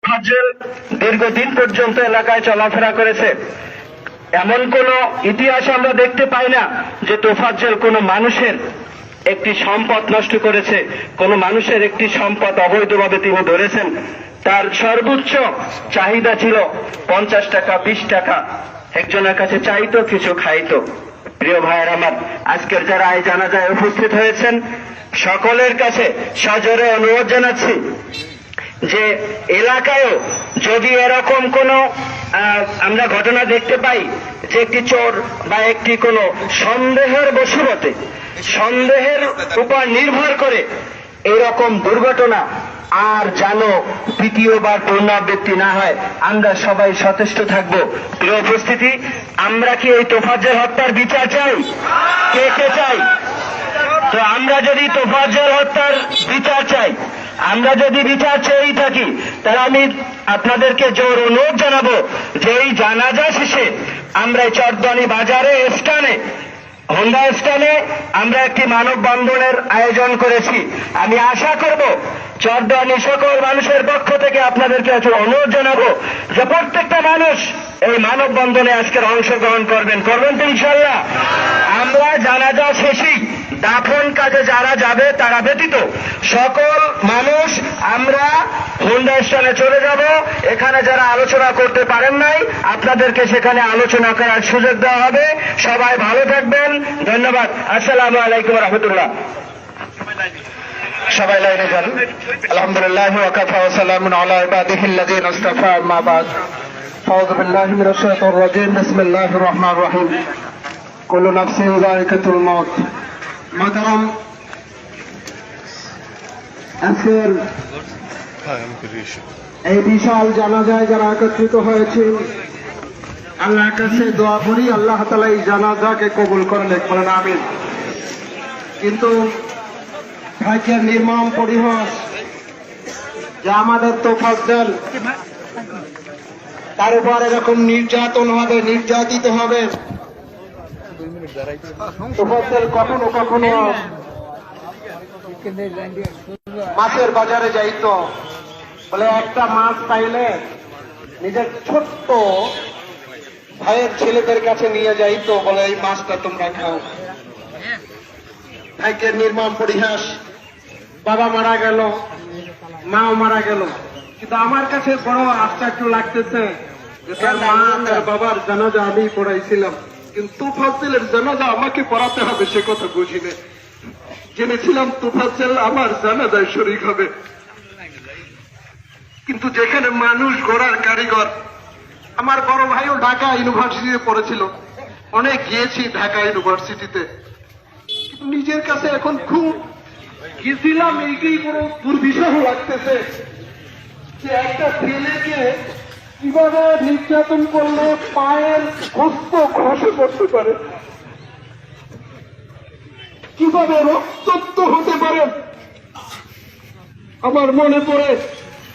তোফাজ্জল দীর্ঘদিন পর্যন্ত এলাকায় চলাফেরা করেছে। এমন কোন ইতিহাস আমরা দেখতে পাই না যে তোফাজ্জল কোনো মানুষের একটি সম্পদ নষ্ট করেছে, কোন মানুষের একটি সম্পদ অবৈধভাবে তিনি ধরেছেন। তার সর্বোচ্চ চাহিদা ছিল 50 টাকা 20 টাকা, একজনের কাছে চাইতো, কিছু খাইতো। প্রিয় ভাইয়ের আমার, আজকের যারা এই জানাজায় উপস্থিত হয়েছেন সকলের কাছে সজোরে অনুরোধ জানাচ্ছি যে এলাকায়ও যদি এরকম কোনো আমরা ঘটনা দেখতে পাই যে একটি চোর বা একটি কোনো সন্দেহের বশবর্তী, সন্দেহের উপর নির্ভর করে এরকম দুর্ঘটনা আর যেন দ্বিতীয়বার পুনরাবৃত্তি না হয়, আমরা সবাই সচেষ্ট থাকব। প্রিয় উপস্থিতি, আমরা কি এই তোফাজ্জল হত্যার বিচার চাই? কে কে চাই? তো আমরা যদি তোফাজ্জল হত্যার বিচার চাই, আমরা যদি বিচার চেয়েই থাকি, তাহলে আমি আপনাদেরকে জোর অনুরোধ জানাবো যে এই জানাজা শেষে আমরা চরদানি বাজারে স্থানে, হোন্ডা স্থানে আমরা একটি মানববন্ধনের আয়োজন করেছি। আমি আশা করব চরদানি সকল মানুষের পক্ষ থেকে আপনাদেরকে অনুরোধ জানাবো যে প্রত্যেকটা মানুষ এই মানববন্ধনে আজকের অংশগ্রহণ করবেন তো ইনশাআল্লাহ। আমরা জানাজা শেষেই দাফন কাজে যারা যাবে তারা ব্যতীত সকল মানুষ আমরা হোন্ডা স্থানে চলে যাব। এখানে যারা আলোচনা করতে পারেন নাই, আপনাদেরকে সেখানে আলোচনা করার সুযোগ দেওয়া হবে। সবাই ভালো থাকবেন, ধন্যবাদ। আসসালামু আলাইকুম ওয়া রাহমাতুল্লাহ। সবাই লাইনে যান। আলহামদুলিল্লাহ ওয়া কাফা ওয়া সালামুন আলা ইবাদিহিল্লাযিনা ইসতাফা, আম্মা বাদ। আউযু বিল্লাহি মিনাশ শাইতানির রাজীম। বিসমিল্লাহির রহমানির রহিম। কুল্লু নাফসিন যায়িকাতুল মাউত। মাতারাম, আজকের এই বিশাল জানাজায় যারা একত্রিত হয়েছে, আল্লাহর কাছে দোয়া করি আল্লাহ তাআলা এই জানাজাকে কবুল করেন, বলেন আমিন। কিন্তু ভাগ্যের নির্মম পরিহাস যে আমাদের তোফাজ্জল, তার উপর এরকম নির্যাতন হবে, নির্যাতিত হবে। তোফাজ্জল কখনো কখনো মাছের বাজারে যাইতো, বলে একটা মাছ পাইলে নিজের ছোট্ট ভাইয়ের ছেলেদের কাছে নিয়ে যাইতো, বলে এই মাছটা তোমরা খাও। ভাগ্যের নির্মম পরিহাস, বাবা মারা গেল, মাও মারা গেল। কিন্তু আমার কাছে বড় আশ্চর্য লাগতেছে যে তার মা তার বাবার জানাজা আমি পড়াইছিলাম, কিন্তু তোফাজ্জলের জানাজা আমাকে পড়াতে হবে সে কথা বুঝিনি। জেনেছিলাম তোফাজ্জল আমার জানাজায় শরীক হবে, কিন্তু যেখানে মানুষ গড়ার কারিগর, আমার বড় ভাইও ঢাকা ইউনিভার্সিটিতে পড়েছিল, অনেক গিয়েছি ঢাকা ইউনিভার্সিটিতে, কিন্তু নিজের কাছে এখন খুব গেছিলাম এইটাই বড় দুর্বিষহ লাগতেছে যে একটা ছেলেকে কিভাবে নির্যাতন করলে পায়ের হস্ত খসে পড়তে পারে, কিভাবে রক্তাক্ত হতে পারে। আমার মনে পড়ে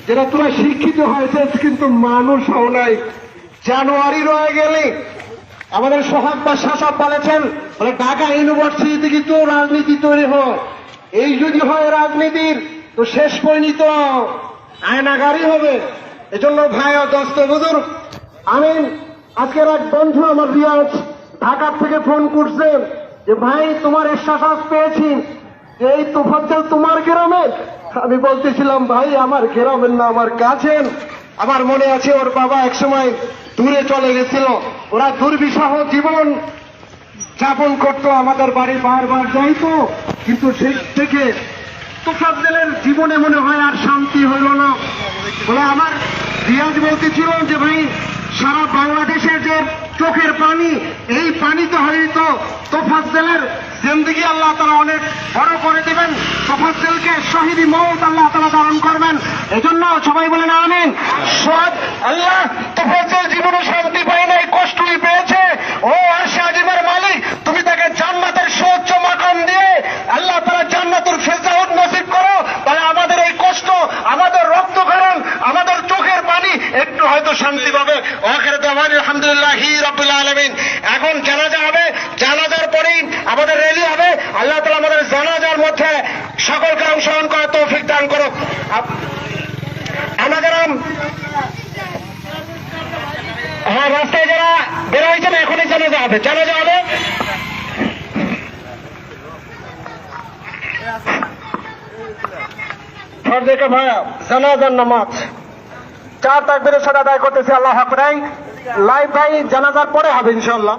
যেটা তোরা শিক্ষিত হয়েছে কিন্তু মানুষ হও নাই। জানুয়ারি রয়ে গেলে আমাদের সোহাগ বা শাসক বলেছেন, বলে ঢাকা ইউনিভার্সিটি কিন্তু রাজনীতি তৈরি হয়, এই যদি হয় রাজনীতির তো শেষ পরিণত আয়নাগারই হবে। এজন্য ভাই ও দোস্ত বুজুর্গ, আমি আজকের এক বন্ধু আমার রিয়াজ ঢাকার থেকে ফোন করছেন যে ভাই তোমার এসএসএস পেয়েছি, এই তোফাজ্জল তোমার গ্রামে? আমি বলতেছিলাম ভাই আমার গ্রামের না, আমার কাছের। আমার মনে আছে ওর বাবা একসময় দূরে চলে গেছিল, ওরা দুর্বিষহ জীবন যাপন করতো, আমাদের বাড়ি বারবার যাইতো, কিন্তু সেই থেকে তোফাজ্জলের জীবনে মনে হয় আর শান্তি হইল না। বলে আমার রিয়াজ বলতেছিল যে ভাই সারা বাংলাদেশের যে চোখের পানি, এই পানিতে হয়তো তোফাজ্জলের জিন্দেগি আল্লাহ তাআলা অনেক বড় করে দিবেন, তোফাজ্জলকে শহীদি মওত আল্লাহ তাআলা দান করবেন। এজন্য সবাই বলেন আমিন। সব আল্লাহ তোফাজ্জল জীবনে শান্তি পায় নাই, কষ্টই পেয়েছে। ও আরশে আজিমের মালিক, তুমি তাকে জান্নাতের সর্বোচ্চ মাকাম দিয়ে আল্লাহ তাআলা জান্নাতুল ফিরদাউস নসিব করো, তাহলে আমাদের এই কষ্ট, আমাদের রক্তক্ষরণ, আমাদের চোখের পানি একটু হয়তো শান্তি পাবে। আখির দাওয়ানা আলহামদুলিল্লাহি রাব্বিল আলামিন। এখন জানাজা হবে, জানাজার পরেই আমাদের রেলি হবে। আল্লাহ তাআলা আমাদের জানাজার মধ্যে সকলকে অংশগ্রহণ করার তৌফিক দান করুক। আমাদের হবে, জানাজা হবে। ফরজে ভাইয়া জানাজার নামাজ 4 তাকবীরের সাথে আদায় করতেছে। আল্লাহু আকবার। লাইভ ভাই জানাজার পরে হবে ইনশাআল্লাহ।